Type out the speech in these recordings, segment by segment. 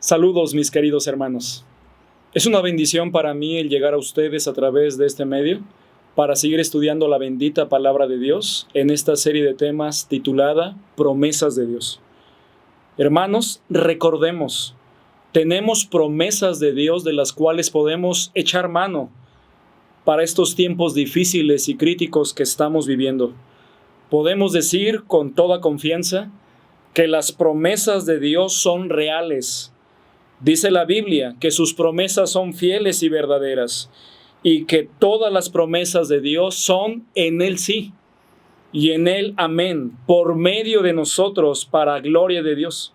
Saludos, mis queridos hermanos. Es una bendición para mí el llegar a ustedes a través de este medio para seguir estudiando la bendita palabra de Dios en esta serie de temas titulada Promesas de Dios. Hermanos, recordemos, tenemos promesas de Dios de las cuales podemos echar mano para estos tiempos difíciles y críticos que estamos viviendo. Podemos decir con toda confianza que las promesas de Dios son reales. Dice la Biblia que sus promesas son fieles y verdaderas y que todas las promesas de Dios son en Él sí y en Él amén, por medio de nosotros para gloria de Dios.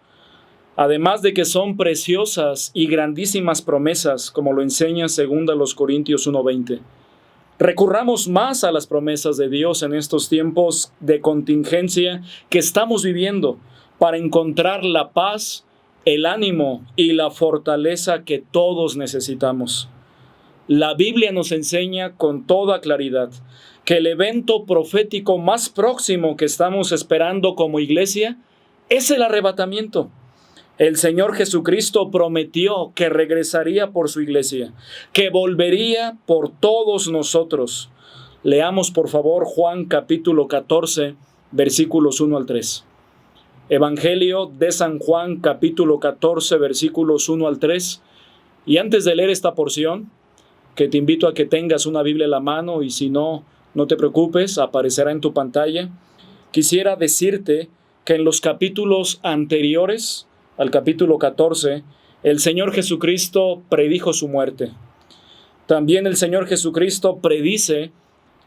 Además de que son preciosas y grandísimas promesas, como lo enseña 2 Corintios 1:20. Recurramos más a las promesas de Dios en estos tiempos de contingencia que estamos viviendo para encontrar la paz, el ánimo y la fortaleza que todos necesitamos. La Biblia nos enseña con toda claridad que el evento profético más próximo que estamos esperando como iglesia es el arrebatamiento. El Señor Jesucristo prometió que regresaría por su iglesia, que volvería por todos nosotros. Leamos por favor Juan capítulo 14, versículos 1 al 3. Evangelio de San Juan capítulo 14, versículos 1 al 3. Y antes de leer esta porción, que te invito a que tengas una Biblia en la mano y si no, no te preocupes, aparecerá en tu pantalla. Quisiera decirte que en los capítulos anteriores al capítulo 14, el Señor Jesucristo predijo su muerte. También el Señor Jesucristo predice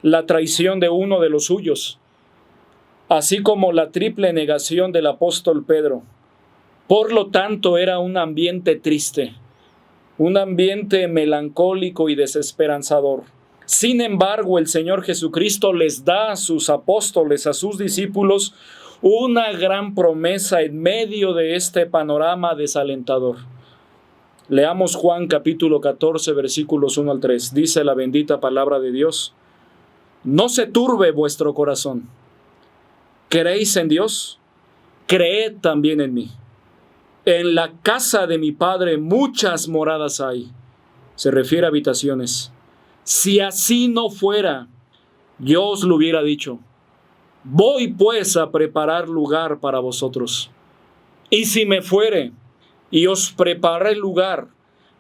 la traición de uno de los suyos, así como la triple negación del apóstol Pedro. Por lo tanto, era un ambiente triste, un ambiente melancólico y desesperanzador. Sin embargo, el Señor Jesucristo les da a sus apóstoles, a sus discípulos, una gran promesa en medio de este panorama desalentador. Leamos Juan capítulo 14, versículos 1 al 3. Dice la bendita palabra de Dios: No se turbe vuestro corazón. ¿Creéis en Dios? Creed también en mí. En la casa de mi Padre muchas moradas hay. Se refiere a habitaciones. Si así no fuera, yo os lo hubiera dicho. Voy pues a preparar lugar para vosotros. Y si me fuere y os preparé lugar,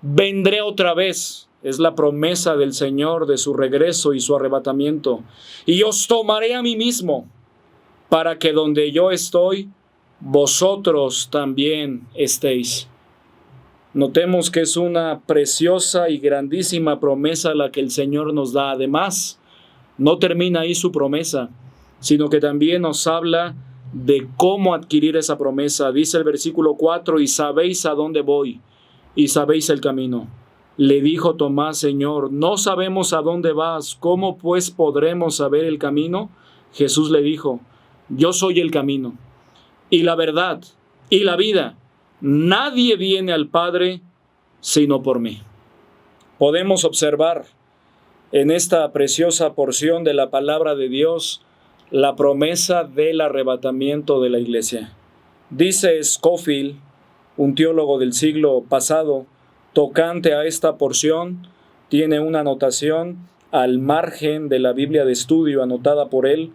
vendré otra vez. Es la promesa del Señor de su regreso y su arrebatamiento. Y os tomaré a mí mismo, para que donde yo estoy, vosotros también estéis. Notemos que es una preciosa y grandísima promesa la que el Señor nos da. Además, no termina ahí su promesa, sino que también nos habla de cómo adquirir esa promesa. Dice el versículo 4, y sabéis a dónde voy, y sabéis el camino. Le dijo Tomás: Señor, no sabemos a dónde vas, ¿cómo pues podremos saber el camino? Jesús le dijo: Yo soy el camino, y la verdad, y la vida. Nadie viene al Padre sino por mí. Podemos observar en esta preciosa porción de la palabra de Dios la promesa del arrebatamiento de la iglesia. Dice Scofield, un teólogo del siglo pasado, tocante a esta porción, tiene una anotación al margen de la Biblia de estudio anotada por él,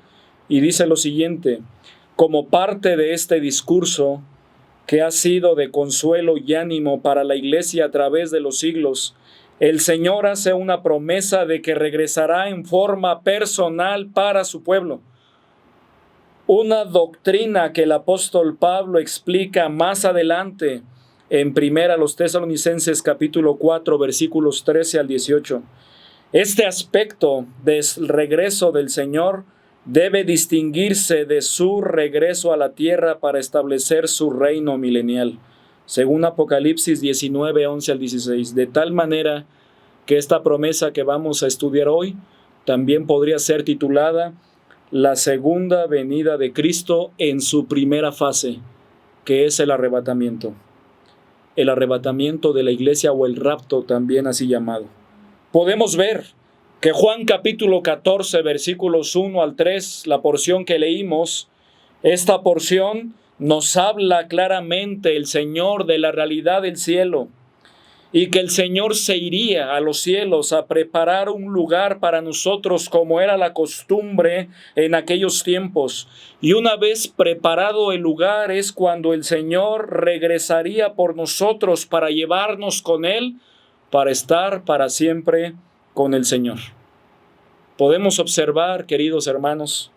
y dice lo siguiente: como parte de este discurso, que ha sido de consuelo y ánimo para la iglesia a través de los siglos, el Señor hace una promesa de que regresará en forma personal para su pueblo. Una doctrina que el apóstol Pablo explica más adelante en 1 Tesalonicenses capítulo 4, versículos 13 al 18. Este aspecto del regreso del Señor debe distinguirse de su regreso a la tierra para establecer su reino milenial, según Apocalipsis 19, 11 al 16, de tal manera que esta promesa que vamos a estudiar hoy también podría ser titulada la segunda venida de Cristo en su primera fase, que es el arrebatamiento. El arrebatamiento de la iglesia, o el rapto también así llamado. Podemos ver que Juan capítulo 14, versículos 1 al 3, la porción que leímos, esta porción nos habla claramente el Señor de la realidad del cielo y que el Señor se iría a los cielos a preparar un lugar para nosotros como era la costumbre en aquellos tiempos. Y una vez preparado el lugar es cuando el Señor regresaría por nosotros para llevarnos con Él, para estar para siempre con el Señor. Podemos observar, queridos hermanos,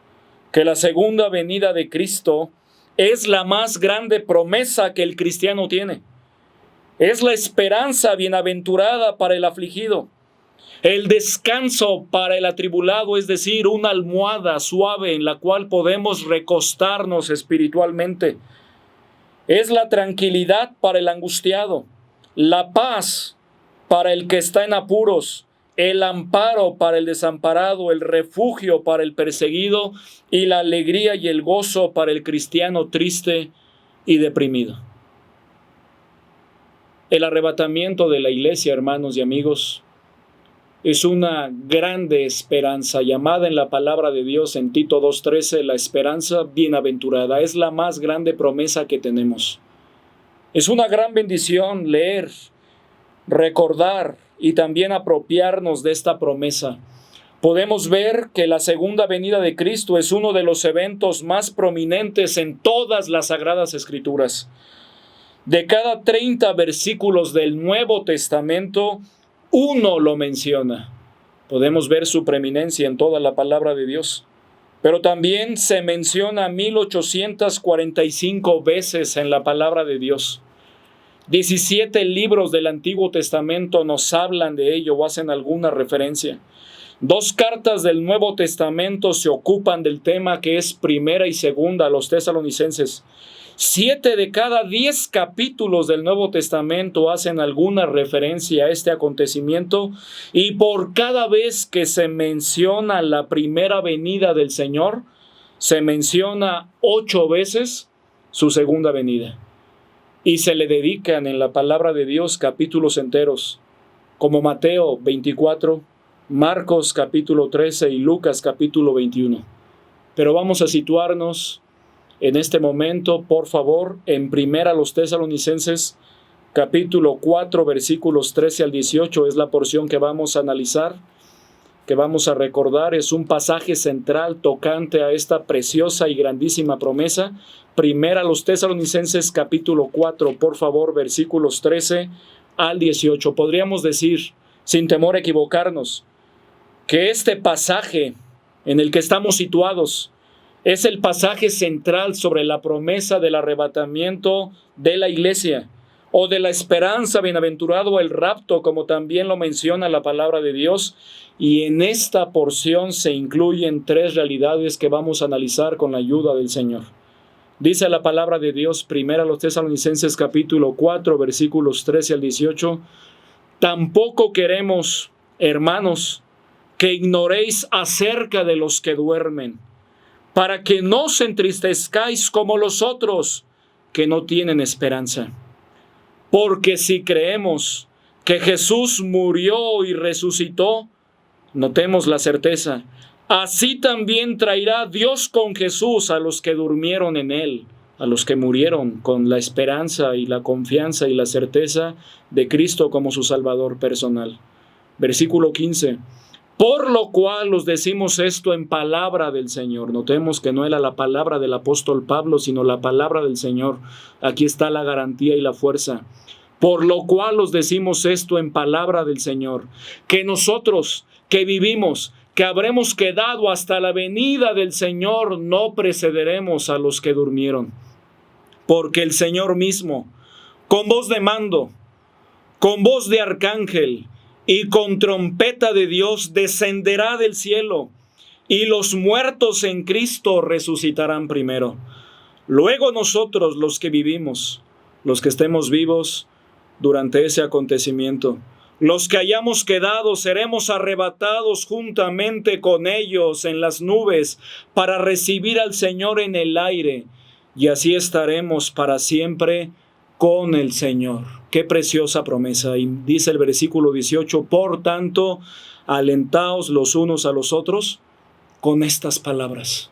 que la segunda venida de Cristo es la más grande promesa que el cristiano tiene. Es la esperanza bienaventurada para el afligido, el descanso para el atribulado, es decir, una almohada suave en la cual podemos recostarnos espiritualmente. Es la tranquilidad para el angustiado, la paz para el que está en apuros, el amparo para el desamparado, el refugio para el perseguido y la alegría y el gozo para el cristiano triste y deprimido. El arrebatamiento de la iglesia, hermanos y amigos, es una grande esperanza llamada en la palabra de Dios en Tito 2:13, la esperanza bienaventurada. Es la más grande promesa que tenemos. Es una gran bendición leer, recordar y también apropiarnos de esta promesa. Podemos ver que la segunda venida de Cristo es uno de los eventos más prominentes en todas las Sagradas Escrituras. De cada 30 versículos del Nuevo Testamento, uno lo menciona. Podemos ver su preeminencia en toda la palabra de Dios. Pero también se menciona 1845 veces en la palabra de Dios. 17 libros del Antiguo Testamento nos hablan de ello o hacen alguna referencia. 2 cartas del Nuevo Testamento se ocupan del tema, que es primera y segunda a los tesalonicenses. 7 de cada 10 capítulos del Nuevo Testamento hacen alguna referencia a este acontecimiento, y por cada vez que se menciona la primera venida del Señor, se menciona 8 veces su segunda venida. Y se le dedican en la palabra de Dios capítulos enteros, como Mateo 24, Marcos capítulo 13 y Lucas capítulo 21. Pero vamos a situarnos en este momento, por favor, en primera a los tesalonicenses, capítulo 4, versículos 13 al 18, es la porción que vamos a analizar, que vamos a recordar. Es un pasaje central tocante a esta preciosa y grandísima promesa. Primera a los tesalonicenses, capítulo 4, por favor, versículos 13 al 18. Podríamos decir, sin temor a equivocarnos, que este pasaje en el que estamos situados es el pasaje central sobre la promesa del arrebatamiento de la iglesia, o de la esperanza bienaventurado el rapto, como también lo menciona la palabra de Dios. Y en esta porción se incluyen 3 realidades que vamos a analizar con la ayuda del Señor. Dice la palabra de Dios, primera a los tesalonicenses capítulo 4, versículos 13 al 18, tampoco queremos, hermanos, que ignoréis acerca de los que duermen, para que no os entristezcáis como los otros que no tienen esperanza. Porque si creemos que Jesús murió y resucitó, notemos la certeza, así también traerá Dios con Jesús a los que durmieron en Él, a los que murieron con la esperanza y la confianza y la certeza de Cristo como su Salvador personal. Versículo 15. Por lo cual os decimos esto en palabra del Señor. Notemos que no era la palabra del apóstol Pablo, sino la palabra del Señor. Aquí está la garantía y la fuerza. Por lo cual os decimos esto en palabra del Señor, que nosotros que vivimos, que habremos quedado hasta la venida del Señor, no precederemos a los que durmieron. Porque el Señor mismo, con voz de mando, con voz de arcángel y con trompeta de Dios, descenderá del cielo, y los muertos en Cristo resucitarán primero. Luego nosotros, los que vivimos, los que estemos vivos durante ese acontecimiento, los que hayamos quedado, seremos arrebatados juntamente con ellos en las nubes para recibir al Señor en el aire, y así estaremos para siempre con el Señor. Qué preciosa promesa. Y dice el versículo 18, por tanto, alentaos los unos a los otros con estas palabras.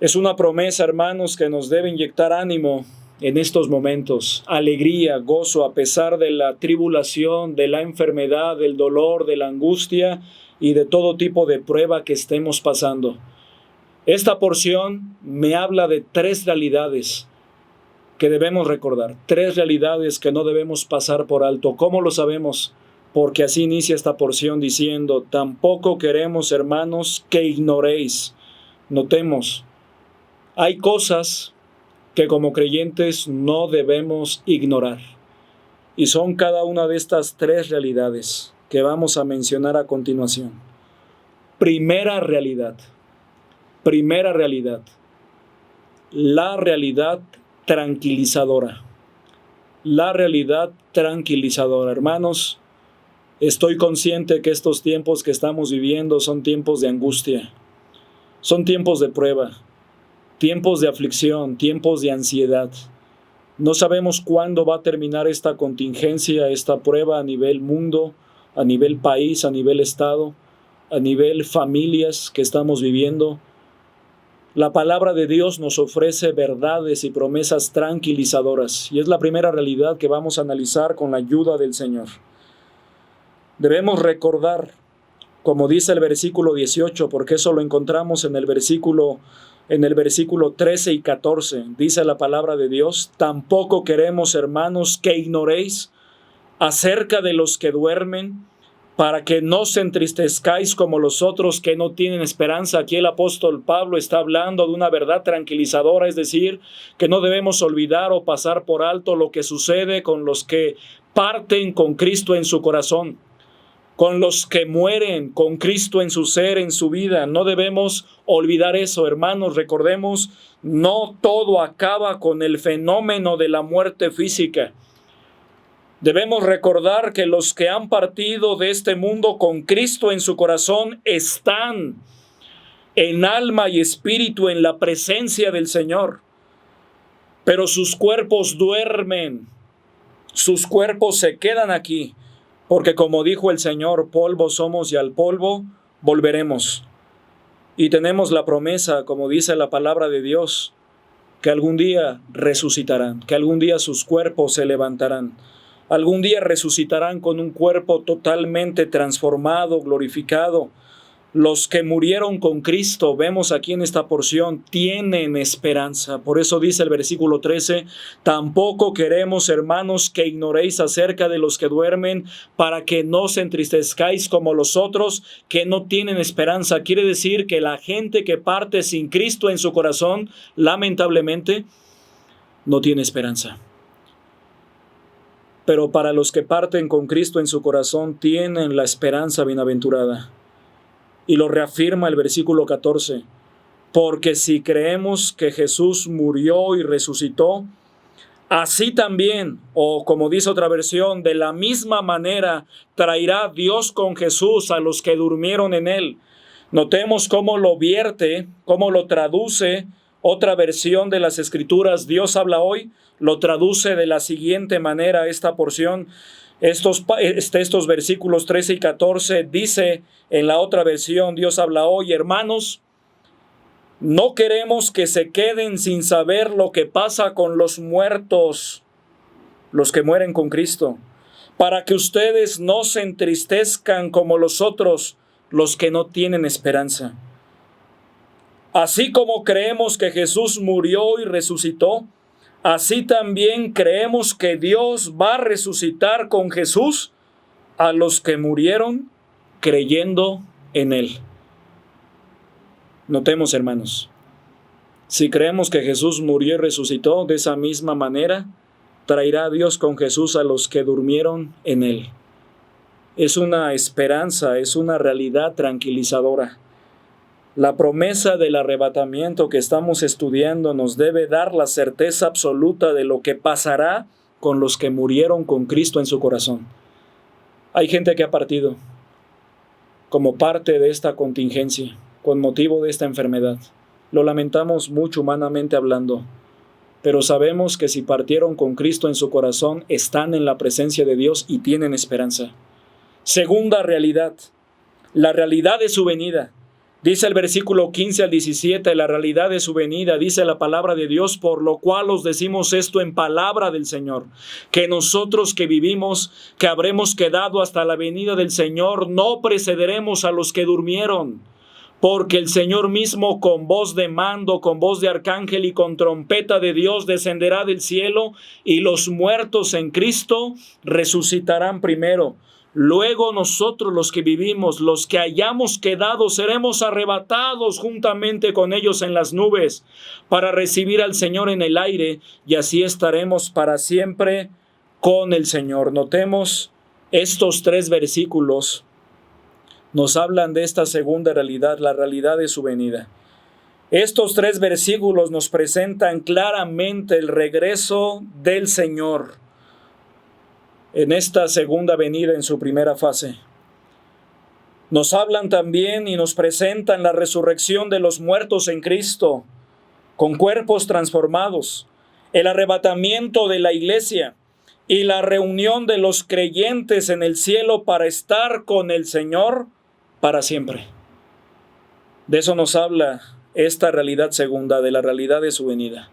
Es una promesa, hermanos, que nos debe inyectar ánimo en estos momentos, alegría, gozo, a pesar de la tribulación, de la enfermedad, del dolor, de la angustia y de todo tipo de prueba que estemos pasando. Esta porción me habla de 3 realidades que debemos recordar, 3 realidades que no debemos pasar por alto. ¿Cómo lo sabemos? Porque así inicia esta porción diciendo: tampoco queremos, hermanos, que ignoréis. Notemos, hay cosas que como creyentes no debemos ignorar. Y son cada una de estas 3 realidades que vamos a mencionar a continuación. Primera realidad, la realidad tranquilizadora. La realidad tranquilizadora. Hermanos, estoy consciente que estos tiempos que estamos viviendo son tiempos de angustia, son tiempos de prueba, tiempos de aflicción, tiempos de ansiedad. No sabemos cuándo va a terminar esta contingencia, esta prueba a nivel mundo, a nivel país, a nivel estado, a nivel familias que estamos viviendo. La palabra de Dios nos ofrece verdades y promesas tranquilizadoras, y es la primera realidad que vamos a analizar con la ayuda del Señor. Debemos recordar, como dice el versículo 18, porque eso lo encontramos en el versículo 13 y 14, dice la palabra de Dios: tampoco queremos, hermanos, que ignoréis acerca de los que duermen, para que no os entristezcáis como los otros que no tienen esperanza. Aquí el apóstol Pablo está hablando de una verdad tranquilizadora, es decir, que no debemos olvidar o pasar por alto lo que sucede con los que parten con Cristo en su corazón, con los que mueren con Cristo en su ser, en su vida. No debemos olvidar eso, hermanos. Recordemos, no todo acaba con el fenómeno de la muerte física. Debemos recordar que los que han partido de este mundo con Cristo en su corazón están en alma y espíritu en la presencia del Señor. Pero sus cuerpos duermen, sus cuerpos se quedan aquí, porque como dijo el Señor, polvo somos y al polvo volveremos. Y tenemos la promesa, como dice la palabra de Dios, que algún día resucitarán, que algún día sus cuerpos se levantarán. Algún día resucitarán con un cuerpo totalmente transformado, glorificado. Los que murieron con Cristo, vemos aquí en esta porción, tienen esperanza. Por eso dice el versículo 13, tampoco queremos, hermanos, que ignoréis acerca de los que duermen, para que no os entristezcáis como los otros que no tienen esperanza. Quiere decir que la gente que parte sin Cristo en su corazón, lamentablemente, no tiene esperanza. Pero para los que parten con Cristo en su corazón, tienen la esperanza bienaventurada. Y lo reafirma el versículo 14. Porque si creemos que Jesús murió y resucitó, así también, o como dice otra versión, de la misma manera traerá Dios con Jesús a los que durmieron en él. Notemos cómo lo vierte, cómo lo traduce otra versión de las Escrituras. Dios habla hoy, lo traduce de la siguiente manera esta porción. Estos versículos 13 y 14 dice en la otra versión, Dios habla hoy, hermanos, no queremos que se queden sin saber lo que pasa con los muertos, los que mueren con Cristo, para que ustedes no se entristezcan como los otros, los que no tienen esperanza. Así como creemos que Jesús murió y resucitó, así también creemos que Dios va a resucitar con Jesús a los que murieron creyendo en Él. Notemos, hermanos, si creemos que Jesús murió y resucitó, de esa misma manera traerá Dios con Jesús a los que durmieron en Él. Es una esperanza, es una realidad tranquilizadora. La promesa del arrebatamiento que estamos estudiando nos debe dar la certeza absoluta de lo que pasará con los que murieron con Cristo en su corazón. Hay gente que ha partido como parte de esta contingencia, con motivo de esta enfermedad. Lo lamentamos mucho humanamente hablando, pero sabemos que si partieron con Cristo en su corazón, están en la presencia de Dios y tienen esperanza. Segunda realidad, la realidad de su venida. Dice el versículo 15 al 17, la realidad de su venida, dice la palabra de Dios, por lo cual os decimos esto en palabra del Señor, que nosotros que vivimos, que habremos quedado hasta la venida del Señor, no precederemos a los que durmieron. Porque el Señor mismo con voz de mando, con voz de arcángel y con trompeta de Dios descenderá del cielo, y los muertos en Cristo resucitarán primero. Luego nosotros los que vivimos, los que hayamos quedado, seremos arrebatados juntamente con ellos en las nubes para recibir al Señor en el aire, y así estaremos para siempre con el Señor. Notemos estos 3 versículos. Nos hablan de esta segunda realidad, la realidad de su venida. Estos 3 versículos nos presentan claramente el regreso del Señor en esta segunda venida en su primera fase. Nos hablan también y nos presentan la resurrección de los muertos en Cristo, con cuerpos transformados, el arrebatamiento de la iglesia y la reunión de los creyentes en el cielo para estar con el Señor para siempre. De eso nos habla esta realidad segunda, de la realidad de su venida.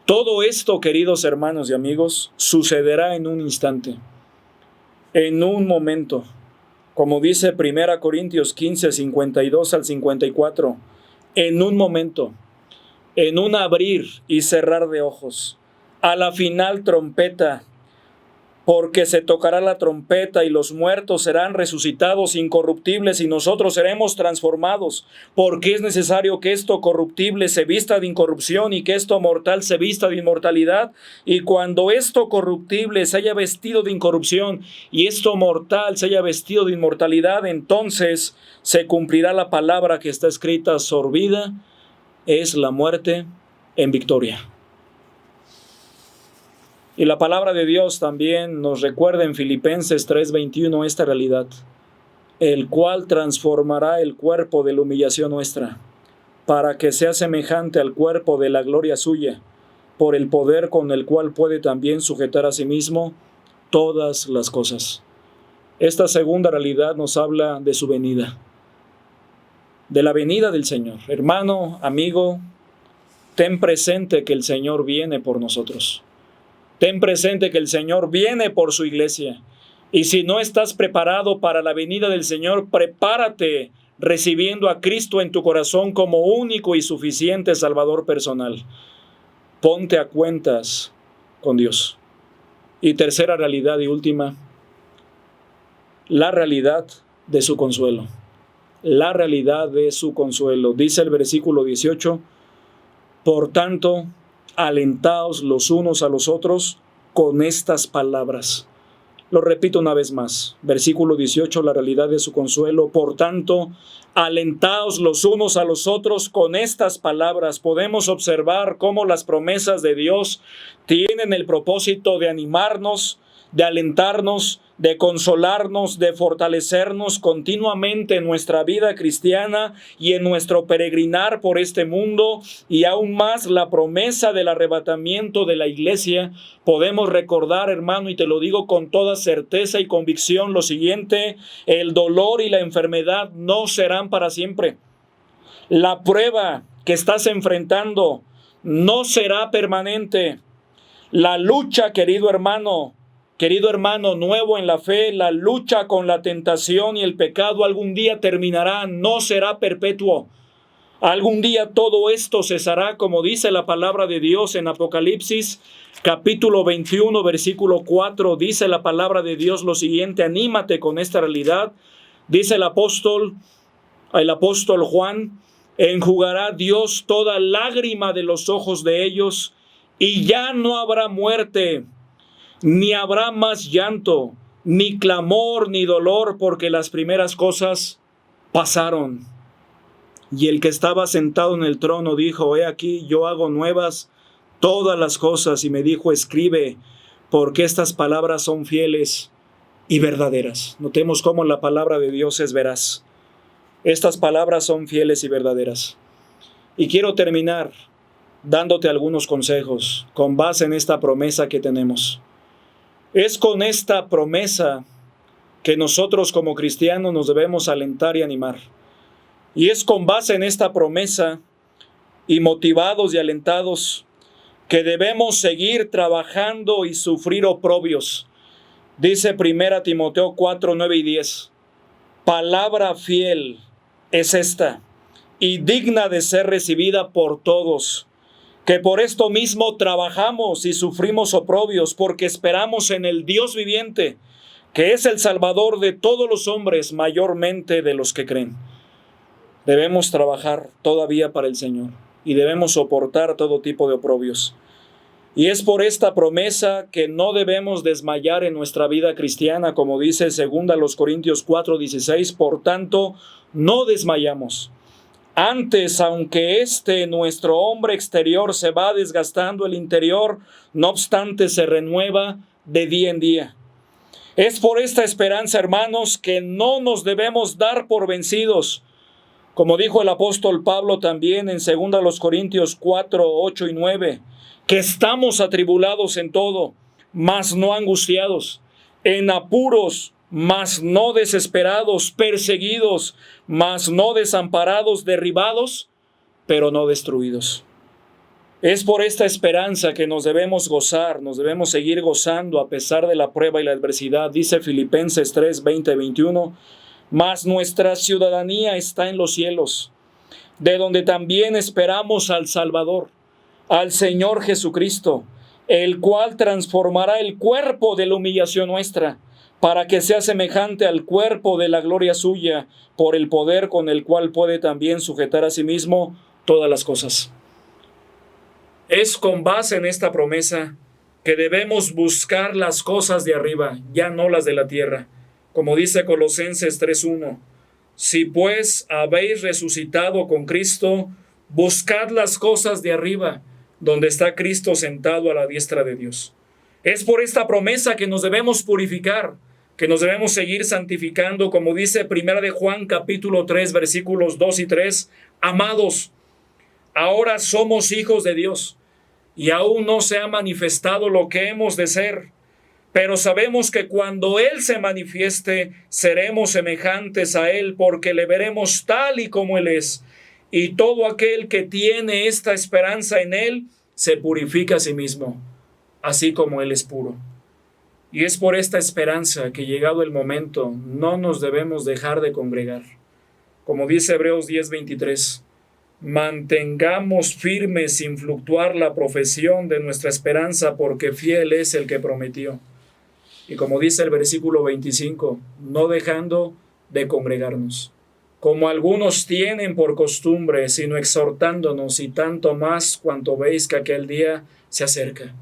Todo esto, queridos hermanos y amigos, sucederá en un instante, en un momento. Como dice 1 Corintios 15, 52 al 54, en un momento, en un abrir y cerrar de ojos, a la final trompeta, porque se tocará la trompeta y los muertos serán resucitados incorruptibles y nosotros seremos transformados, porque es necesario que esto corruptible se vista de incorrupción y que esto mortal se vista de inmortalidad, y cuando esto corruptible se haya vestido de incorrupción y esto mortal se haya vestido de inmortalidad, entonces se cumplirá la palabra que está escrita: sorbida es la muerte en victoria. Y la palabra de Dios también nos recuerda en Filipenses 3:21 esta realidad: el cual transformará el cuerpo de la humillación nuestra, para que sea semejante al cuerpo de la gloria suya, por el poder con el cual puede también sujetar a sí mismo todas las cosas. Esta segunda realidad nos habla de su venida, de la venida del Señor. Hermano, amigo, ten presente que el Señor viene por nosotros. Ten presente que el Señor viene por su iglesia. Y si no estás preparado para la venida del Señor, prepárate recibiendo a Cristo en tu corazón como único y suficiente Salvador personal. Ponte a cuentas con Dios. Y tercera realidad y última, la realidad de su consuelo. La realidad de su consuelo. Dice el versículo 18, por tanto, alentaos los unos a los otros con estas palabras. Lo repito una vez más. Versículo 18, la realidad de su consuelo. Por tanto, alentaos los unos a los otros con estas palabras. Podemos observar cómo las promesas de Dios tienen el propósito de animarnos, de alentarnos, de consolarnos, de fortalecernos continuamente en nuestra vida cristiana y en nuestro peregrinar por este mundo, y aún más la promesa del arrebatamiento de la iglesia. Podemos recordar, hermano, y te lo digo con toda certeza y convicción, lo siguiente: el dolor y la enfermedad no serán para siempre. La prueba que estás enfrentando no será permanente. La lucha, querido hermano nuevo en la fe, la lucha con la tentación y el pecado algún día terminará, no será perpetuo. Algún día todo esto cesará, como dice la palabra de Dios en Apocalipsis, capítulo 21, versículo 4, dice la palabra de Dios lo siguiente: anímate con esta realidad. Dice el apóstol Juan: enjugará Dios toda lágrima de los ojos de ellos, y ya no habrá muerte, ni habrá más llanto, ni clamor, ni dolor, porque las primeras cosas pasaron. Y el que estaba sentado en el trono dijo: he aquí, yo hago nuevas todas las cosas. Y me dijo: escribe, porque estas palabras son fieles y verdaderas. Notemos cómo la palabra de Dios es veraz. Estas palabras son fieles y verdaderas. Y quiero terminar dándote algunos consejos con base en esta promesa que tenemos. Es con esta promesa que nosotros como cristianos nos debemos alentar y animar. Y es con base en esta promesa y motivados y alentados que debemos seguir trabajando y sufrir oprobios. Dice 1 Timoteo 4, 9 y 10. Palabra fiel es esta, y digna de ser recibida por todos, que por esto mismo trabajamos y sufrimos oprobios, porque esperamos en el Dios viviente, que es el Salvador de todos los hombres, mayormente de los que creen. Debemos trabajar todavía para el Señor y debemos soportar todo tipo de oprobios. Y es por esta promesa que no debemos desmayar en nuestra vida cristiana, como dice 2 Corintios 4:16, por tanto, no desmayamos. Antes, aunque nuestro hombre exterior se va desgastando, el interior, no obstante, se renueva de día en día. Es por esta esperanza, hermanos, que no nos debemos dar por vencidos. Como dijo el apóstol Pablo también en 2 Corintios 4, 8 y 9, que estamos atribulados en todo, mas no angustiados, en apuros, mas no desesperados, perseguidos, mas no desamparados, derribados, pero no destruidos. Es por esta esperanza que nos debemos gozar, nos debemos seguir gozando a pesar de la prueba y la adversidad. Dice Filipenses 3, 20, 21, mas nuestra ciudadanía está en los cielos, de donde también esperamos al Salvador, al Señor Jesucristo, el cual transformará el cuerpo de la humillación nuestra, para que sea semejante al cuerpo de la gloria suya, por el poder con el cual puede también sujetar a sí mismo todas las cosas. Es con base en esta promesa que debemos buscar las cosas de arriba, ya no las de la tierra. Como dice Colosenses 3:1, si pues habéis resucitado con Cristo, buscad las cosas de arriba, donde está Cristo sentado a la diestra de Dios. Es por esta promesa que nos debemos purificar, que nos debemos seguir santificando, como dice 1 de Juan capítulo 3, versículos 2 y 3, amados, ahora somos hijos de Dios, y aún no se ha manifestado lo que hemos de ser, pero sabemos que cuando Él se manifieste, seremos semejantes a Él, porque le veremos tal y como Él es. Y todo aquel que tiene esta esperanza en Él, se purifica a sí mismo, así como Él es puro. Y es por esta esperanza que, llegado el momento, no nos debemos dejar de congregar. Como dice Hebreos 10:23, mantengamos firmes sin fluctuar la profesión de nuestra esperanza, porque fiel es el que prometió. Y como dice el versículo 25, no dejando de congregarnos, como algunos tienen por costumbre, sino exhortándonos, y tanto más cuanto veis que aquel día se acerca.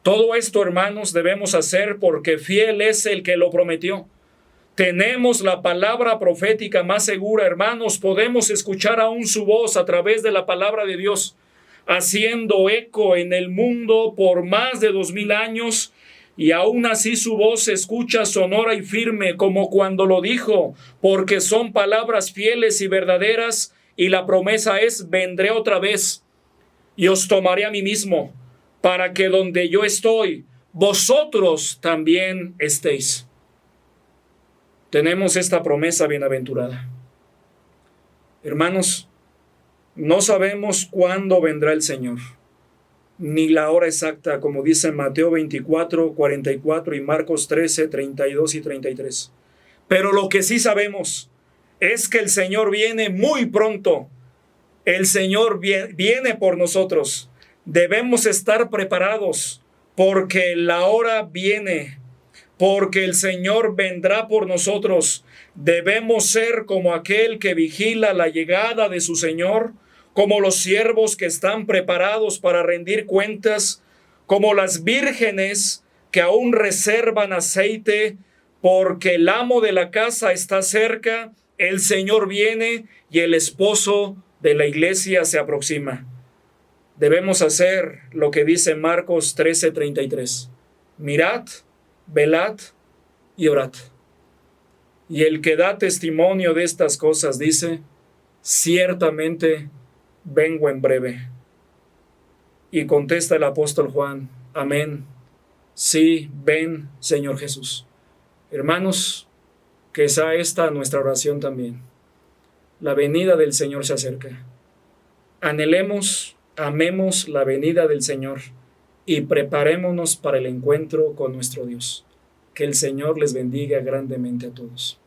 Todo esto, hermanos, debemos hacer porque fiel es el que lo prometió. Tenemos la palabra profética más segura, hermanos. Podemos escuchar aún su voz a través de la palabra de Dios, haciendo eco en el mundo por más de 2000 años, y aún así su voz se escucha sonora y firme, como cuando lo dijo, porque son palabras fieles y verdaderas, y la promesa es: vendré otra vez y os tomaré a mí mismo, para que donde yo estoy, vosotros también estéis. Tenemos esta promesa bienaventurada. Hermanos, no sabemos cuándo vendrá el Señor, ni la hora exacta, como dice Mateo 24, 44 y Marcos 13, 32 y 33. Pero lo que sí sabemos es que el Señor viene muy pronto. El Señor viene por nosotros. Debemos estar preparados, porque la hora viene, porque el Señor vendrá por nosotros. Debemos ser como aquel que vigila la llegada de su Señor, como los siervos que están preparados para rendir cuentas, como las vírgenes que aún reservan aceite, porque el amo de la casa está cerca, el Señor viene y el esposo de la iglesia se aproxima. Debemos hacer lo que dice Marcos 13:33. Mirad, velad y orad. Y el que da testimonio de estas cosas dice: ciertamente vengo en breve. Y contesta el apóstol Juan: amén. Sí, ven, Señor Jesús. Hermanos, que sea esta nuestra oración también. La venida del Señor se acerca. Anhelemos, amemos la venida del Señor y preparémonos para el encuentro con nuestro Dios. Que el Señor les bendiga grandemente a todos.